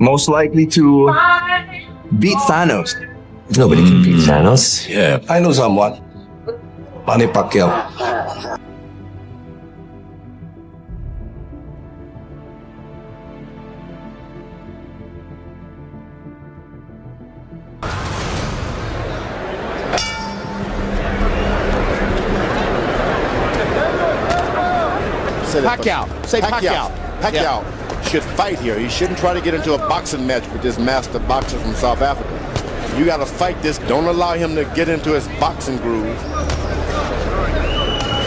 Most likely to beat Thanos. Nobody can beat Thanos. Yeah, I know someone. Manny Pacquiao. Pacquiao. Say Pacquiao. Pacquiao should fight here. He shouldn't try to get into a boxing match with this master boxer from South Africa. You got to fight this. Don't allow him to get into his boxing groove.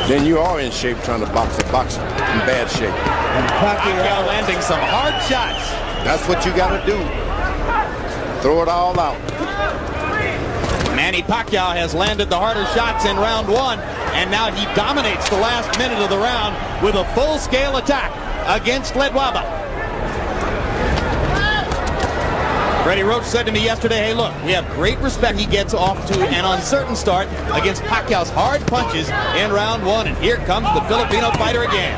Then you are in shape trying to box a boxer in bad shape. And Pacquiao landing some hard shots. That's what you got to do. Throw it all out. Manny Pacquiao has landed the harder shots in round one, and now he dominates the last minute of the round with a full-scale attack against Lewaba. Freddie Roach said to me yesterday, hey, look, we have great respect. He gets off to an uncertain start against Pacquiao's hard punches in round one, and here comes the Filipino fighter again.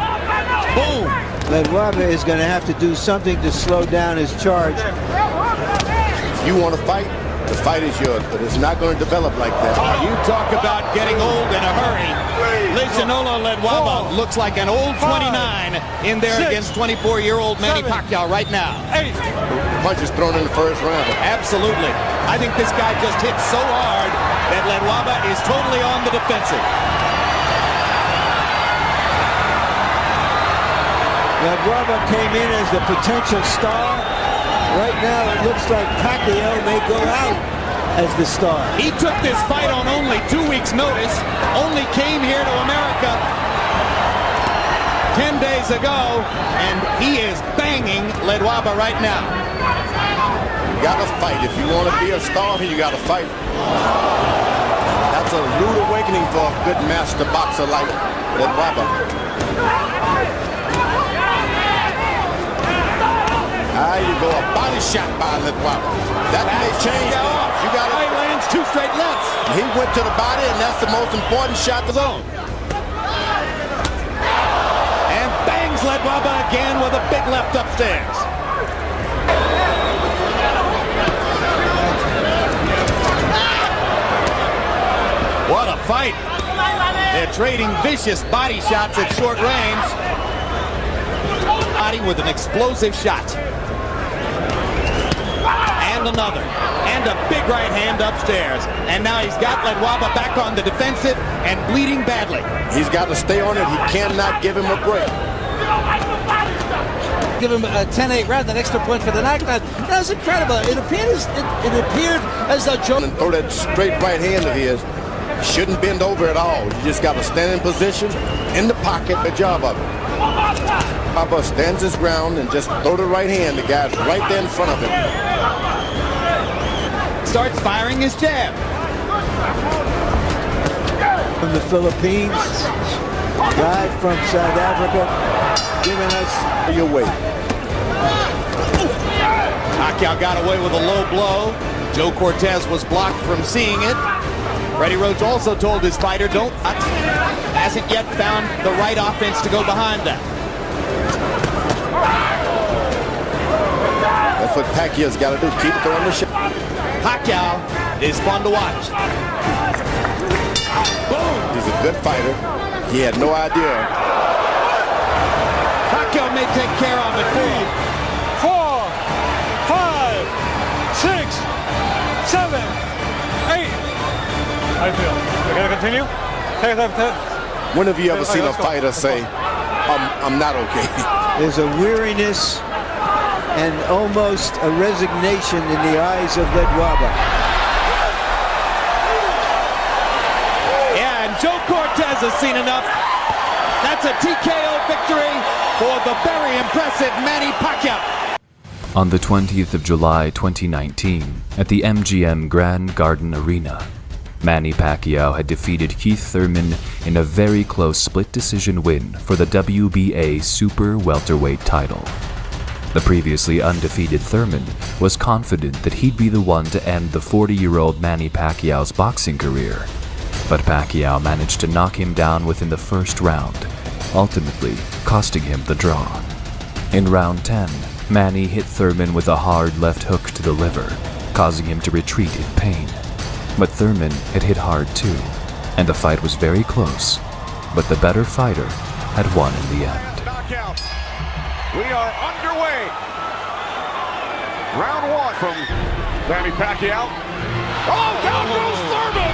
Boom! Lewaba is going to have to do something to slow down his charge. If you want to fight, the fight is yours, but it's not going to develop like that. You talk about getting old in a hurry. Lejanolo Lewaba looks like an old 29 in there against 24-year-old Manny Pacquiao right now. Punches thrown in the first round. Absolutely. I think this guy just hit so hard that Lewaba is totally on the defensive. Lewaba came in as the potential star. Right now, it looks like Pacquiao may go out as the star. He took this fight on only 2 weeks' notice, only came here to America 10 days ago, and he is banging Lewaba right now. You got to fight. If you want to be a star, you got to fight. That's a rude awakening for a good master boxer like Lewaba. You go a body shot by Lewaba. That may change. You got to. He lands 2 straight lefts. He went to the body, and that's the most important shot to zone. And bangs Lewaba again with a big left upstairs. What a fight. They're trading vicious body shots at short range. Body with an explosive shot. And another. And a big right hand upstairs. And now he's got Lewaba back on the defensive and bleeding badly. He's got to stay on it. He cannot give him a break. Give him a 10-8 round, an extra point for the knockout. That was incredible. It appeared as though Joe... And throw that straight right hand of his. Shouldn't bend over at all. You just got to stand in position, in the pocket, the job of it. Papa stands his ground and just throw the right hand. The guy's right there in front of him. Starts firing his jab. From the Philippines, guy from South Africa, giving us your weight. Pacquiao got away with a low blow. Joe Cortez was blocked from seeing it. Freddie Roach also told his fighter, hasn't yet found the right offense to go behind that. That's what Pacquiao's got to do, keep throwing the shot. Pacquiao is fun to watch. Boom! He's a good fighter. He had no idea. Pacquiao may take care of it. 3, 4, 5, 6, 7, 8. I feel. We're gonna continue? When have you ever seen a fighter say, I'm not okay? There's a weariness and almost a resignation in the eyes of Lewaba. Yeah, and Joe Cortez has seen enough. That's a TKO victory for the very impressive Manny Pacquiao. On the 20th of July 2019, at the MGM Grand Garden Arena, Manny Pacquiao had defeated Keith Thurman in a very close split decision win for the WBA Super Welterweight title. The previously undefeated Thurman was confident that he'd be the one to end the 40-year-old Manny Pacquiao's boxing career, but Pacquiao managed to knock him down within the first round, ultimately costing him the draw. In round 10, Manny hit Thurman with a hard left hook to the liver, causing him to retreat in pain. But Thurman had hit hard too, and the fight was very close, but the better fighter had won in the end. Knockout. We are underway. Round one from Manny Pacquiao. Oh, down goes Thurman!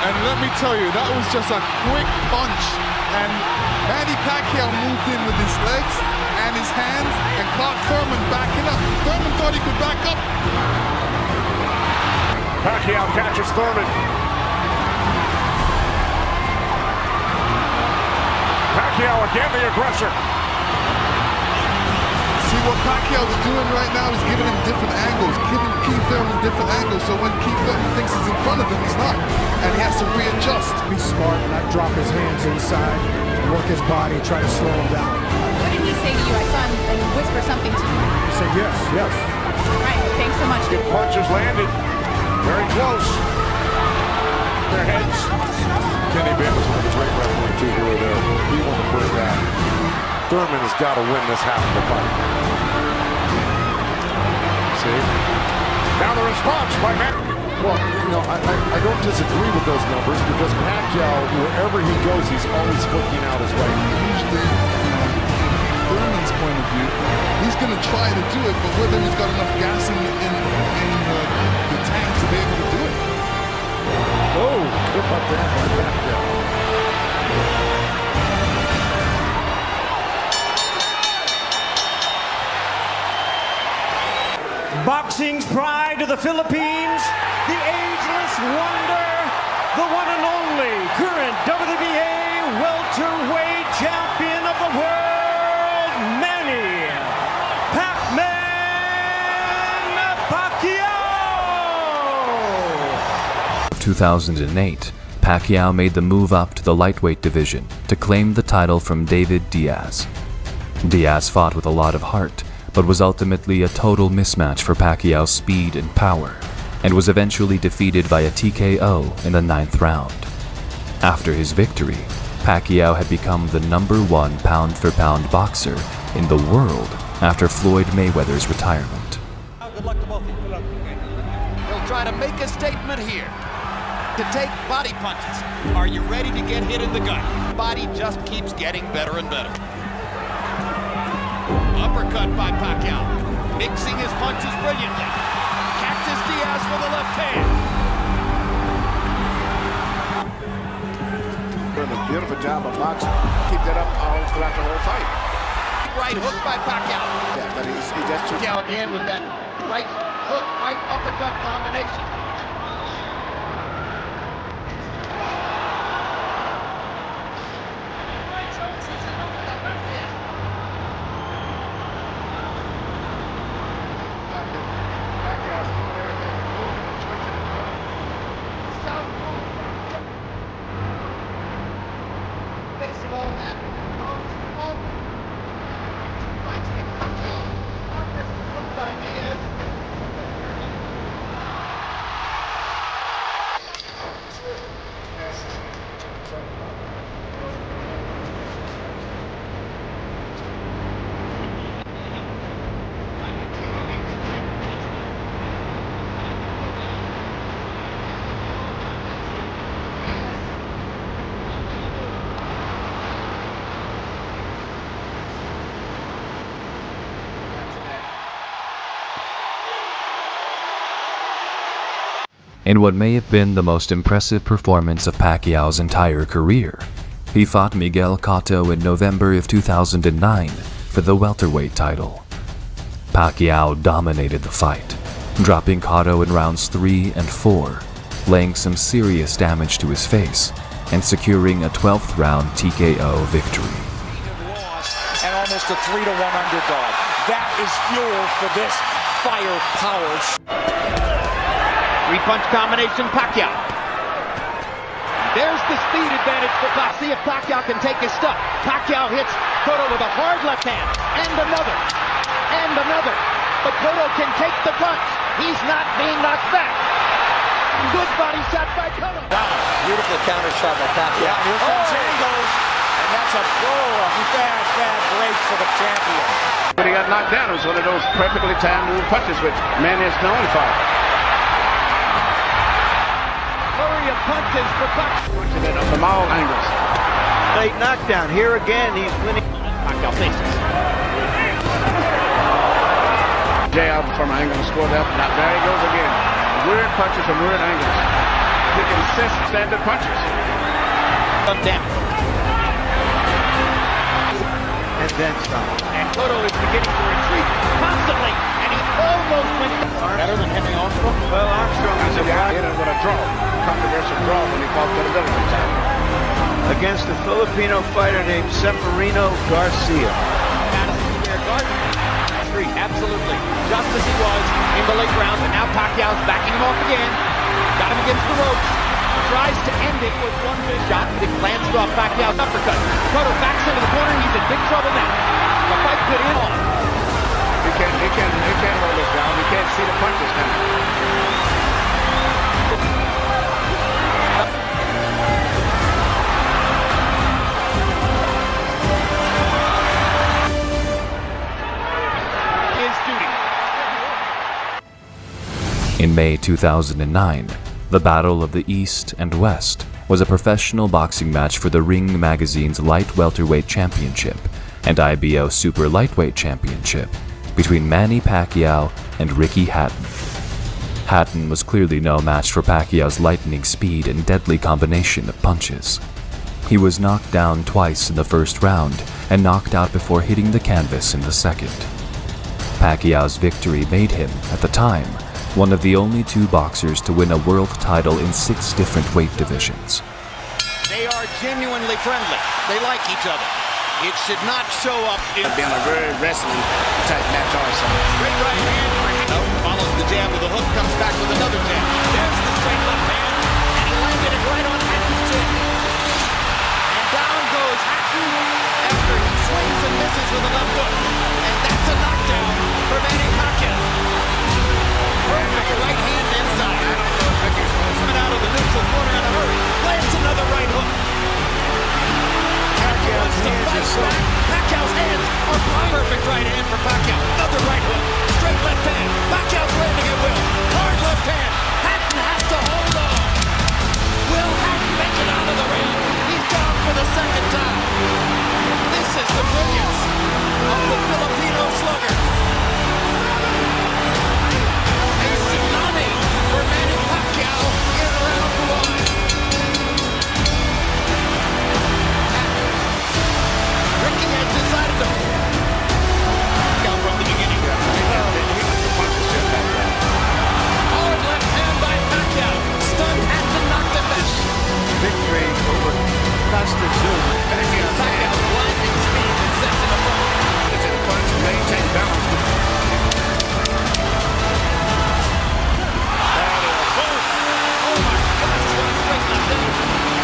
And let me tell you, that was just a quick punch. And Manny Pacquiao moved in with his legs and his hands and caught Thurman backing up. Thurman thought he could back up. Pacquiao catches Thurman. Pacquiao again the aggressor. See what Pacquiao's doing right now is giving him different angles, giving Keith Thurman different angles. So when Keith Thurman thinks he's in front of him, he's not. And he has to readjust. Be smart and not drop his hands inside, work his body, try to slow him down. What did he say to you? I saw him whisper something to you. He said yes, yes. All right, thanks so much. Good punches landed. Very close. Their heads. Kenny Bates was a great referee too, who were there. He won the first round. Thurman has got to win this half of the fight. See? Now the response by Manny. Well, you know, I don't disagree with those numbers because Pacquiao, wherever he goes, he's always flicking out his right. Usually, Thurman's point of view, he's going to try to do it, but whether he's got enough gas in the tank to be able to do it. Oh, good up there by Pacquiao. Boxing's pride of the Philippines, the ageless wonder, the one and only current WBA welterweight champion of the world, Manny Pacquiao! 2008, Pacquiao made the move up to the lightweight division to claim the title from David Diaz. Diaz fought with a lot of heart, but was ultimately a total mismatch for Pacquiao's speed and power, and was eventually defeated by a TKO in the 9th round. After his victory, Pacquiao had become the #1 pound-for-pound boxer in the world after Floyd Mayweather's retirement. Good luck to both of you. Good luck. He'll try to make a statement here. To take body punches. Are you ready to get hit in the gut? Body just keeps getting better and better. Uppercut by Pacquiao, mixing his punches brilliantly. Catches Diaz with the left hand. Doing a beautiful job of boxing. Keep that up all throughout the whole fight. Right hook by Pacquiao. Yeah, but he just took Pacquiao again with that right hook, right uppercut combination. In what may have been the most impressive performance of Pacquiao's entire career, he fought Miguel Cotto in November of 2009 for the welterweight title. Pacquiao dominated the fight, dropping Cotto in rounds 3 and 4, laying some serious damage to his face, and securing a 12th round TKO victory. And almost a 3-1 underdog. That is fuel for this firepower. Three-punch combination, Pacquiao. There's the speed advantage for Pacquiao. See if Pacquiao can take his stuff. Pacquiao hits Cotto with a hard left hand, and another, But Cotto can take the punch. He's not being knocked back. Good body shot by Cotto. Wow, beautiful counter shot by Pacquiao. Yeah, here comes he goes. And that's a bad break for the champion. When he got knocked down, it was one of those perfectly timed little punches which Manny is known for. Flurry of punches for Pacquiao. From all angles. Late knockdown. Here again, he's winning. Pacquiao faces. Jab from an angle to score that. Now, there he goes again. Weird punches from weird angles. He can assist standard punches. Up down. And then stop. And Cotto is beginning to retreat constantly, and he almost went better than Henry Armstrong. Well, Armstrong is a guy hit him with a draw. Controversial draw when he fought credibility time. Against a Filipino fighter named Seferino Garcia. Madison Square Garden. Street, absolutely. Just as he was in the late rounds, and now Pacquiao's backing him off again. Got him against the ropes. Tries to end it with one big shot. It glanced off Pacquiao's uppercut. Cotto backs into the corner. He's in big trouble now. The fight could end on. He can't hold this down. He can't see the punches coming. In May 2009, the Battle of the East and West was a professional boxing match for the Ring Magazine's Light Welterweight Championship and IBO Super Lightweight Championship between Manny Pacquiao and Ricky Hatton. Hatton was clearly no match for Pacquiao's lightning speed and deadly combination of punches. He was knocked down twice in the first round and knocked out before hitting the canvas in the second. Pacquiao's victory made him, at the time, one of the only two boxers to win a world title in 6 different weight divisions. They are genuinely friendly. They like each other. It should not show up in being a very wrestling type match also. Straight right hand. Follows the jab with a hook, comes back with another jab. There's the straight left hand, and he landed it right on Hatton's chin. And down goes Hatton after he swings and misses with a left hook. And that's a knockdown for Manny Pacquiao. Perfect right hand inside. I don't know if Ricky's coming out of the neutral corner in a hurry. Lands another right hook. Pacquiao's hands are so... Pacquiao's hands are flying. Perfect right hand for Pacquiao. Another right hook. Straight left hand. Pacquiao's landing at will. Hard left hand. Hatton has to hold on. Will Hatton make it out of the ring? He's down for the second time. This is the brilliance of the Filipino slugger. A tsunami for Manny Pacquiao in round 1. Ricky has decided to go from the beginning. Hard left hand by Pacquiao. Stunned Hatton, knocked him back. Victory over Costa Zoom. Pacquiao's blinding speed and sets him apart. It's in a punch to maintain balance. Oh my gosh, what a straight left hand.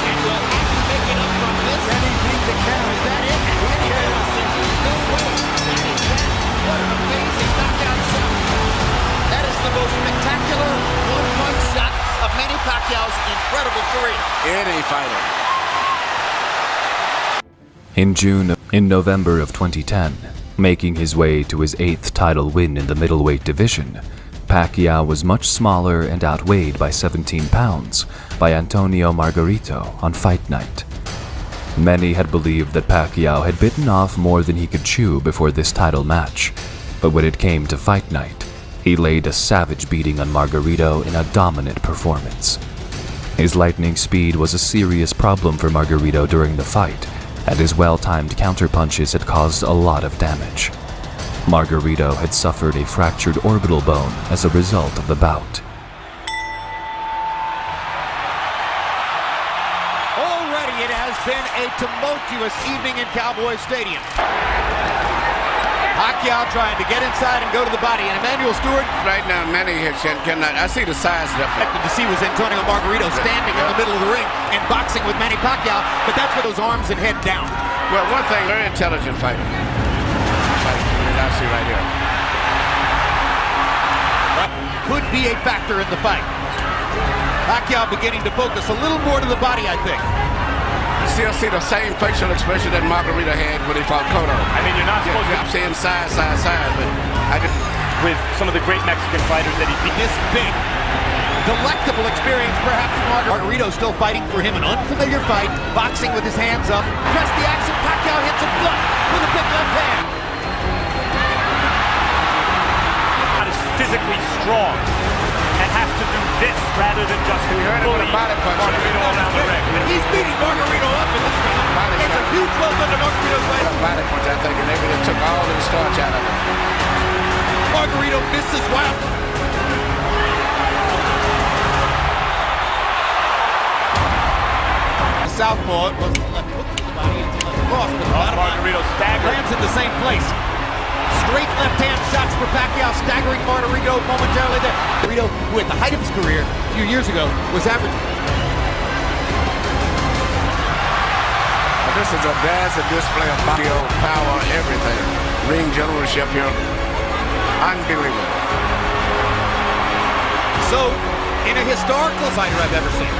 And will Hatton make it up from this? Can he beat the count? Is that it? No way. That is that. What an amazing knockout shot. That is the most spectacular one-punch shot of Manny Pacquiao's incredible career. Any fighter. In November of 2010, making his way to his 8th title win in the middleweight division, Pacquiao was much smaller and outweighed by 17 pounds by Antonio Margarito on fight night. Many had believed that Pacquiao had bitten off more than he could chew before this title match, but when it came to fight night, he laid a savage beating on Margarito in a dominant performance. His lightning speed was a serious problem for Margarito during the fight, and his well-timed counterpunches had caused a lot of damage. Margarito had suffered a fractured orbital bone as a result of the bout. Already it has been a tumultuous evening in Cowboy Stadium. Pacquiao trying to get inside and go to the body, and Emmanuel Stewart... Right now, Manny cannot... I see the size difference. Expected to see was Antonio Margarito standing in the middle of the ring and boxing with Manny Pacquiao, but that's with those arms and head down. Well, one thing, very intelligent fighter. As I see right here. Could be a factor in the fight. Pacquiao beginning to focus a little more to the body, I think. still see the same facial expression that Margarito had when he fought Cotto. I mean, you're not supposed to... I'm saying size, but I just... With some of the great Mexican fighters that he beat. This big, delectable experience, perhaps. Margarito still fighting for him, an unfamiliar fight, boxing with his hands up. Press the action, Pacquiao hits him blunt with a big left hand. Not as physically strong and has to do this rather than just bully Margarito around the ring. And he's beating Margarito up in this round. It's a huge welcome to Margarito's fight. Body punch, I think, and they really took all of the starch out of it. Margarito misses wild. The southpaw was left hook to the body until left cross. But Margarito staggered. Lands in the same place. Straight left-hand shots for Pacquiao, staggering Margarito momentarily there. Margarito, who at the height of his career a few years ago was average. This is a dazzling display of body, power, everything. Ring generalship here. Unbelievable. So, in a historical fighter I've ever seen.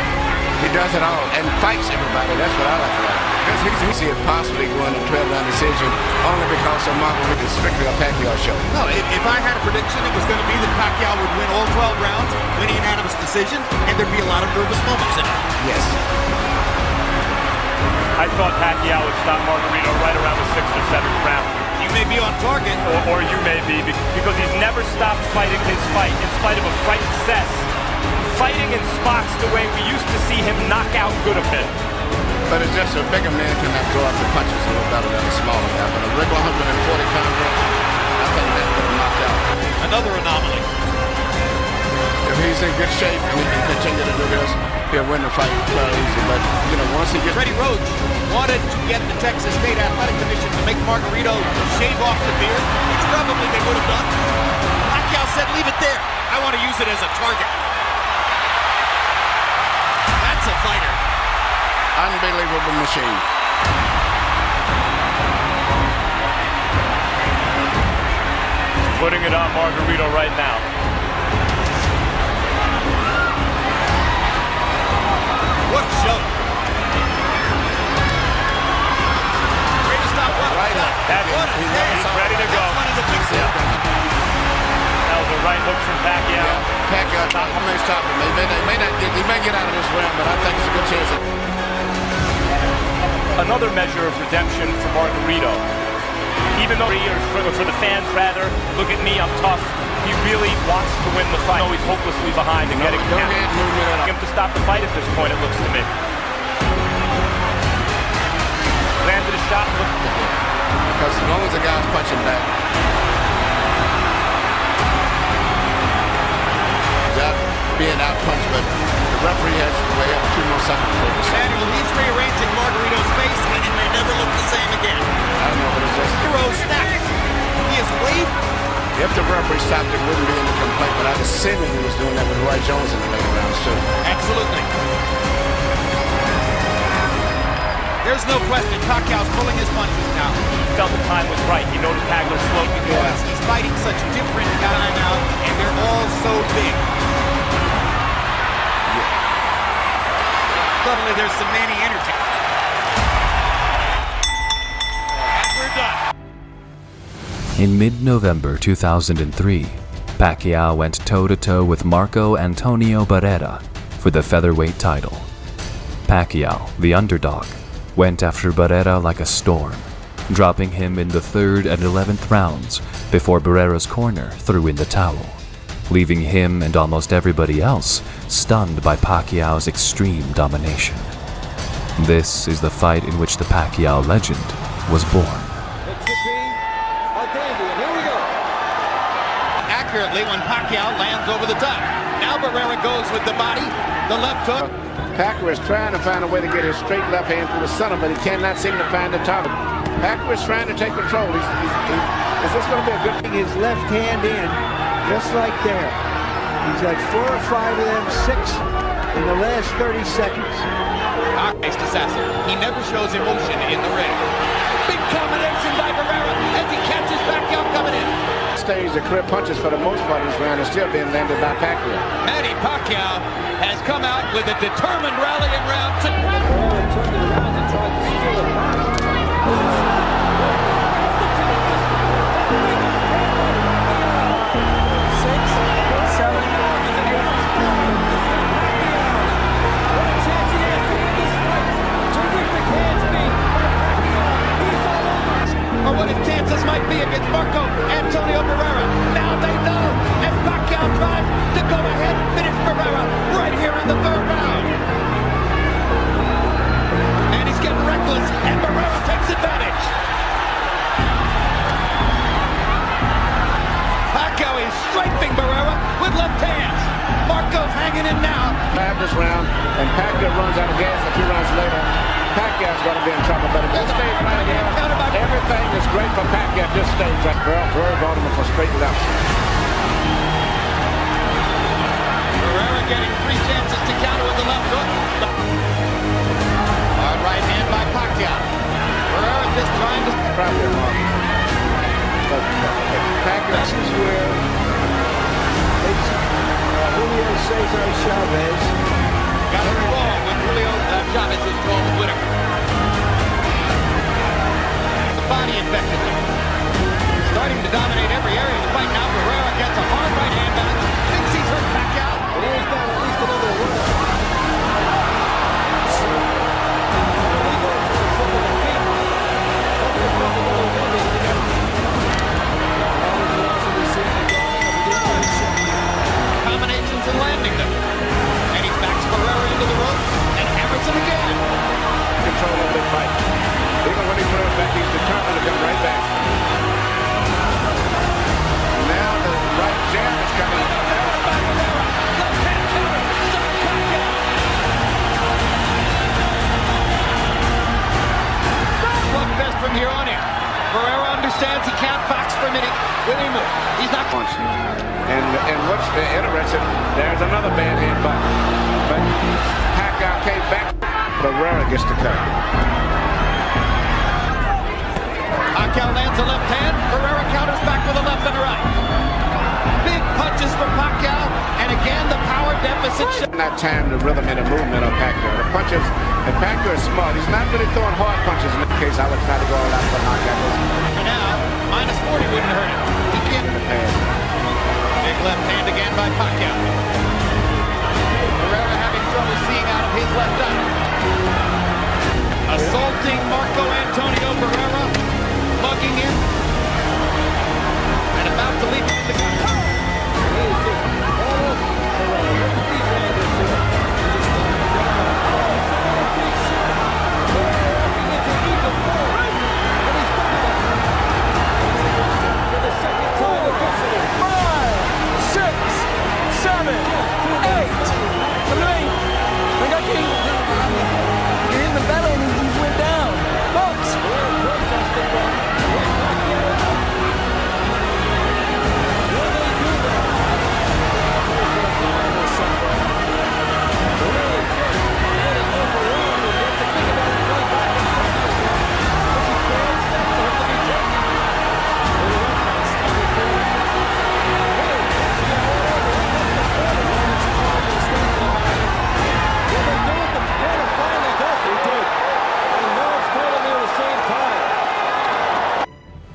He does it all and fights everybody. That's what I like about it. Because he see it possibly going to 12-round decision only because of Margarito is strictly a Pacquiao show. No, if I had a prediction, it was going to be that Pacquiao would win all 12 rounds, win a unanimous decision, and there'd be a lot of nervous moments in it. Yes. I thought Pacquiao would stop Margarito right around the 6th or 7th round. You may be on target. Or you may be, because he's never stopped fighting his fight in spite of a fight success. Fighting in spots the way we used to see him knock out good a bit. But it's just a bigger man can absorb the punches a little better than a smaller guy. But a regular 140-pounder, I think that would have knocked out. Another anomaly. If he's in good shape and he can continue to do this, he'll win the fight very easy. But, you know, once he gets... Freddie Roach wanted to get the Texas State Athletic Commission to make Margarito shave off the beard, which probably they would have done. Pacquiao said, leave it there. I want to use it as a target. That's a fighter. Unbelievable machine. He's putting it on Margarito right now. What a show. Ready to stop what? Right up. He's ready to go. That was a right hook from Pacquiao. Yeah. Pacquiao, I may stop him. He may get out of this round, but I think it's a good chance. Another measure of redemption for Margarito. Even though, for the fans rather, look at me, I'm tough. He really wants to win the fight. He's hopelessly behind and getting him to stop the fight at this point, it looks to me. Landed a shot. Because as long as the guy's punching back, without being out punched, but the referee has to weigh up 2 more seconds for this. Manuel, he's rearranging Margarito's face, and it may never look the same again. I don't know, but it's just... Hero snapped. He has waved. If the referee stopped, it wouldn't be any complaint, but I was assuming he was doing that with Roy Jones in the later rounds, too. Absolutely. There's no question. Pacquiao's pulling his punches now. He felt the time was right. He noticed Hagler slowed because he's fighting such different guys now, and they're all so big. Suddenly there's some Manny energy. And we're done. In mid-November 2003, Pacquiao went toe-to-toe with Marco Antonio Barrera for the featherweight title. Pacquiao, the underdog, went after Barrera like a storm, dropping him in the 3rd and 11th rounds before Barrera's corner threw in the towel, leaving him and almost everybody else stunned by Pacquiao's extreme domination. This is the fight in which the Pacquiao legend was born. Accurately when Pacquiao lands over the top. Now Barrera goes with the body, the left hook. Pacquiao is trying to find a way to get his straight left hand through the center, but he cannot seem to find the top. Pacquiao is trying to take control. Is this going to be a good thing? His left hand in, just like there. He's got 4 or 5 of them, 6 in the last 30 seconds. Nice assassin. He never shows emotion in the ring. Big combination by Barrera as he catches Pacquiao coming in. stage, the clear punches for the most part in this round are still being landed by Pacquiao. Manny Pacquiao has come out with a determined rally in round 2. Turned it around and tried to steal it back. 6, 7, 8. Or what his chances might be against Marco Antonio Barrera. Now they know, and Pacquiao tries to go ahead and finish Barrera right here in the 3rd round. And he's getting reckless, and Barrera takes advantage. Pacquiao is strafing Barrera with left hands. Marco's hanging in now. Have this round, and Pacquiao runs out of gas a few rounds later. Pacquiao's going to be in trouble, but if this stays right here, everything is great for Pacquiao. This stays right. Barrera brought him for straight left. Barrera getting 3 chances to counter with the left hook. Hard right hand by Pacquiao. Barrera just trying to... Probably a mark. But Pacquiao... This is where Julio Cesar Chavez got it wrong when Julio Chavez was wrong with Whitaker. The body infected him. Starting to dominate every area of the fight now. Barrera gets a hard right hand back. Thinks he's hurt Pacquiao. There's got at least another one. Combinations and landing them. And he backs Barrera into the ropes and hammers him again. Control of the fight. Even when he throws back, he's determined to come right back. Now the right jab is coming. Look best from here on in. Barrera understands he can't box for a minute with him. He's not punching. And what's interesting, there's another bad hand but Pacquiao came back. Barrera gets the cut. Pacquiao lands a left hand. Barrera counters back with a left and a right. Big punches from Pacquiao, and again the power deficit. Not time the rhythm and the movement of Pacquiao. The punches, and Pacquiao is smart. He's not really throwing hard punches in this case. I would try to go all out for knockout. For now, minus 40 wouldn't hurt him. He can't. Big left hand again by Pacquiao. Barrera having trouble seeing out of his left eye. Assaulting Marco Antonio Barrera, mugging him, and about to leap into the gun.